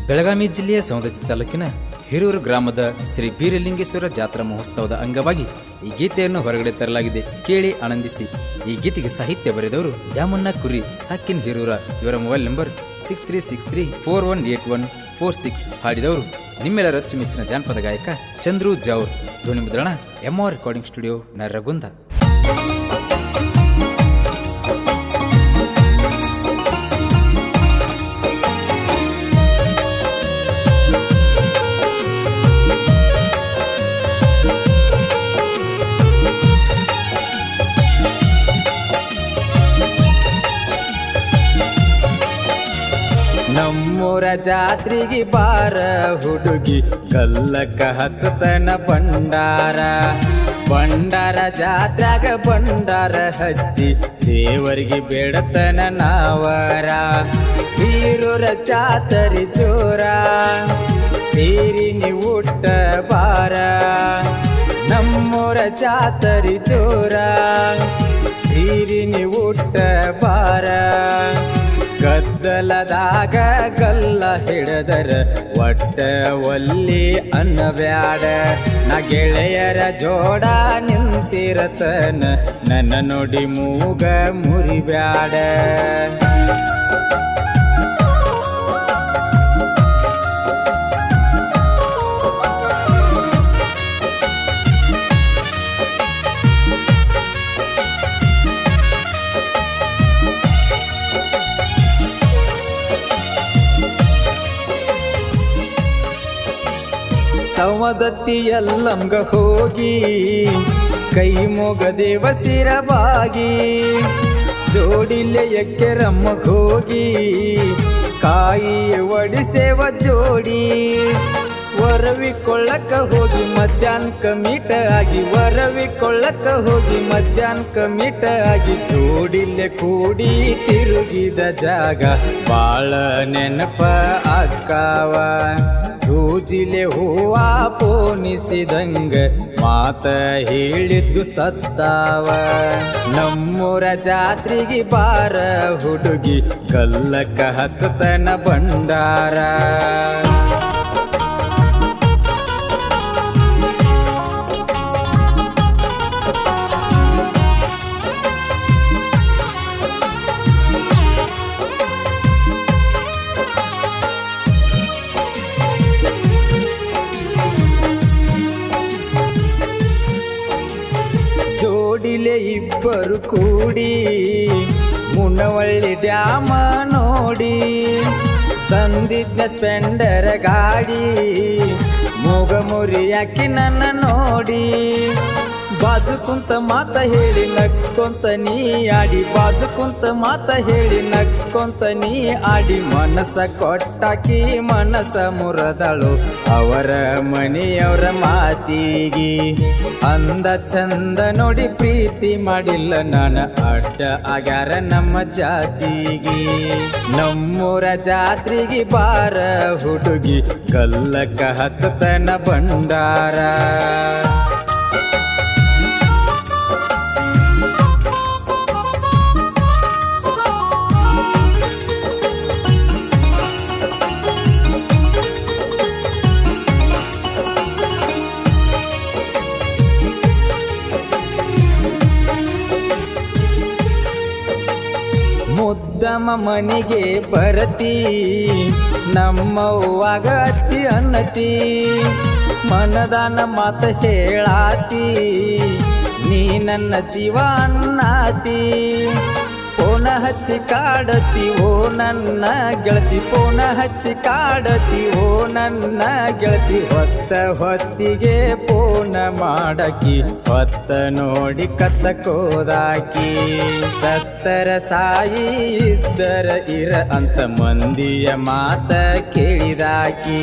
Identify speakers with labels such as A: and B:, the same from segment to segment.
A: ಬೆಳಗಾವಿ ಜಿಲ್ಲೆಯ ಸೌಂದತ್ತಿ ತಾಲೂಕಿನ ಹಿರೂರು ಗ್ರಾಮದ ಶ್ರೀ ಬೀರಲಿಂಗೇಶ್ವರ ಜಾತ್ರಾ ಮಹೋತ್ಸವದ ಅಂಗವಾಗಿ ಈ ಗೀತೆಯನ್ನು ಹೊರಗಡೆ ತರಲಾಗಿದೆ. ಕೇಳಿ ಆನಂದಿಸಿ. ಈ ಗೀತೆಗೆ ಸಾಹಿತ್ಯ ಬರೆದವರು ದ್ಯಾಮಣ್ಣ ಕುರಿ ಸಾಕಿನ್ ಹಿರೂರ. ಇವರ ಮೊಬೈಲ್ ನಂಬರ್ 6363418146. ಹಾಡಿದವರು ನಿಮ್ಮೆಲ್ಲರ ಅಚ್ಚುಮೆಚ್ಚಿನ ಜಾನಪದ ಗಾಯಕ ಚಂದ್ರು ಜಾವ್ರ್. ಧ್ವನಿ ಮುದ್ರಣ MR ರೆಕಾರ್ಡಿಂಗ್ ಸ್ಟುಡಿಯೋ, ನರಗುಂದ.
B: ನಮ್ಮೂರ ಜಾತ್ರೆಗೆ ಬಾರ ಹುಡುಗಿ, ಗಲ್ಲಕ್ಕ ಹಚ್ಚತನ ಭಂಡಾರ. ಭಂಡಾರ ಜಾತ್ರಾಗ ಭಂಡಾರ ಹಚ್ಚಿ ದೇವರಿಗೆ ಬೇಡತನ ನಾವರ. ಬೀರೂರ ಜಾತ್ರೆ ಜೋರ, ಸೇರಿ ನೀವು ಊಟ ಬಾರ. ನಮ್ಮೂರ ಜಾತ್ರೆ ಜೋರ, ಸೇರಿ ನೀವು ಊಟ ಬಾರ. ಗದ್ದಲದಾಗ ಗಲ್ಲ ಹಿಡದರ ಒಟ್ಟ ಒಲ್ಲಿ ಅನ್ನಬ್ಯಾಡ. ನಾ ಗೆಳೆಯರ ಜೋಡ ನಿಂತಿರತನ ನನ್ನ ನೋಡಿ ಮೂಗ ಮುರಿಬ್ಯಾಡ. ಸೌದತ್ತಿ ಯಲ್ಲಂಗ ಹೋಗಿ ಕೈ ಮೊಗದೇವ ಸಿರವಾಗಿ. ಜೋಡಿಲೆ ಎಕ್ಕೆರಮ್ಮಗ ಹೋಗಿ ಕಾಯಿ ಒಡಿಸೇವ ಜೋಡಿ. ವರವಿಕೊಳ್ಳಕ ಹೋಗಿ ಮಧ್ಯಾಹ್ನಕ ಮೀಟ ಆಗಿ, ವರವಿಕೊಳ್ಳಕ ಹೋಗಿ ಮಧ್ಯಾಹ್ನಕ ಮೀಟ ಆಗಿ. ಜೋಡಿಲೆ ಕೂಡಿ ತಿರುಗಿದ ಜಾಗ ಬಾಳ ನೆನಪ ಅಕ್ಕಾವ. ಸೂಜಿಲೆ ಹೂವ ಪೋಣಿಸಿದಂಗ ಮಾತ ಹೇಳಿದ್ದು ಸತ್ತಾವ. ನಮ್ಮೂರ ಜಾತ್ರೆಗೆ ಬಾರ ಹುಡುಗಿ, ಗಲ್ಲಕ್ಕ ಹಚ್ಚತನ ಭಂಡಾರ. ಜೋಡಿಲೆ ಇಬ್ಬರು ಕೂಡಿ ಮುನವಳ್ಳಿ ಡ್ಯಾಮ ನೋಡಿ. ತಂದಿದ್ದ ಸ್ಪೆಂಡರ್ ಗಾಡಿ ಮೂಗ ಮುರಿಯಾಕಿ ನನ್ನ ನೋಡಿ. ಬಾಜು ಕುಂತ ಮಾತ ಹೇಳಿ ನಕ್ಕೊಂತ ನೀ ಆಡಿ, ಬಾಜು ಕುಂತ ಮಾತ ಹೇಳಿ ನಕ್ಕೊಂತ ನೀ ಆಡಿ. ಮನಸ ಕೊಟ್ಟಾಕಿ ಮನಸ ಮುರದಳು ಅವರ ಮನೆಯವರ ಮಾತಿಗಿ. ಅಂದ ಚಂದ ನೋಡಿ ಪ್ರೀತಿ ಮಾಡಿಲ್ಲ ನಾನು, ಅಡ್ಡ ಆಗ್ಯಾರ ನಮ್ಮ ಜಾತಿಗಿ. ನಮ್ಮೂರ ಜಾತ್ರೆಗೆ ಬಾರ ಹುಡುಗಿ, ಗಲ್ಲಕ್ಕ ಹಚ್ಚತನ ಭಂಡಾರ. ಮುದ್ದಮ್ಮ ಮನಿಗೆ ಬರತಿ, ನಮ್ಮವ್ವಾಗ ಅತ್ತಿ ಅನ್ನತಿ. ಮನದಾನ ಮಾತ ಹೇಳಾತಿ, ನೀ ನನ್ನ ಜೀವ ಅನ್ನಾತಿ. ಪೋನ ಹಚ್ಚಿ ಕಾಡತಿ ಓ ನನ್ನ ಗೆಳತಿ, ಪೋನ ಹಚ್ಚಿ ಕಾಡತಿ ಓ ನನ್ನ ಗೆಳತಿ. ಹೊತ್ತ ಹೊತ್ತಿಗೆ ಪೋನ ಮಾಡಕಿ, ಹೊತ್ತ ನೋಡಿ ಕತ್ತಕೋದಾಕಿ. ಸತ್ತರ ಸಾಯಿ ಇದ್ದರ ಇರ ಅಂತ ಮಂದಿಯ ಮಾತ ಕೇಳಿದಾಕಿ.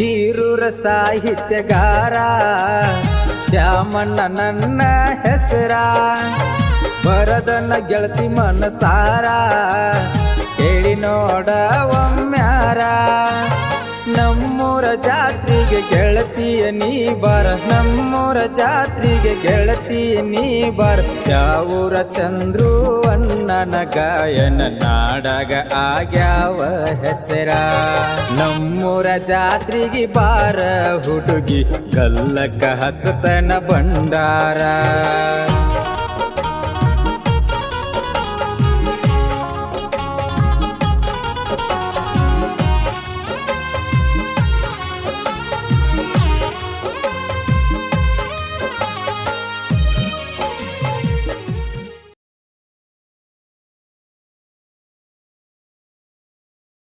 B: ಹಿರೂರ ಸಾಹಿತ್ಯಗಾರ ದ್ಯಾಮಣ್ಣ ನನ್ನ ಹೆಸರ. ಬರದನ್ನ ಗೆಳತಿ ಮನಸಾರ ಕೇಳಿ ನೋಡ ಒಮ್ಮ್ಯಾರ ನಮ್ಮೂರ ಜಾತ್ರೆಗೆ ಗೆಳತಿಯ ನೀ ಬಾರ ನಮ್ಮೂರ ಜಾತ್ರೆಗೆ ಗೆಳತಿಯ ನೀ ಬಾರ ಚಾವೂರ ಚಂದ್ರು ಅಣ್ಣನ ಗಾಯನ ನಾಡಗ ಆಗ್ಯಾವ ಹೆಸರ ನಮ್ಮೂರ ಜಾತ್ರೆಗೆ ಬಾರ ಹುಡುಗಿ ಗಲ್ಲಕ್ಕ ಹತ್ತತನ ಭಂಡಾರ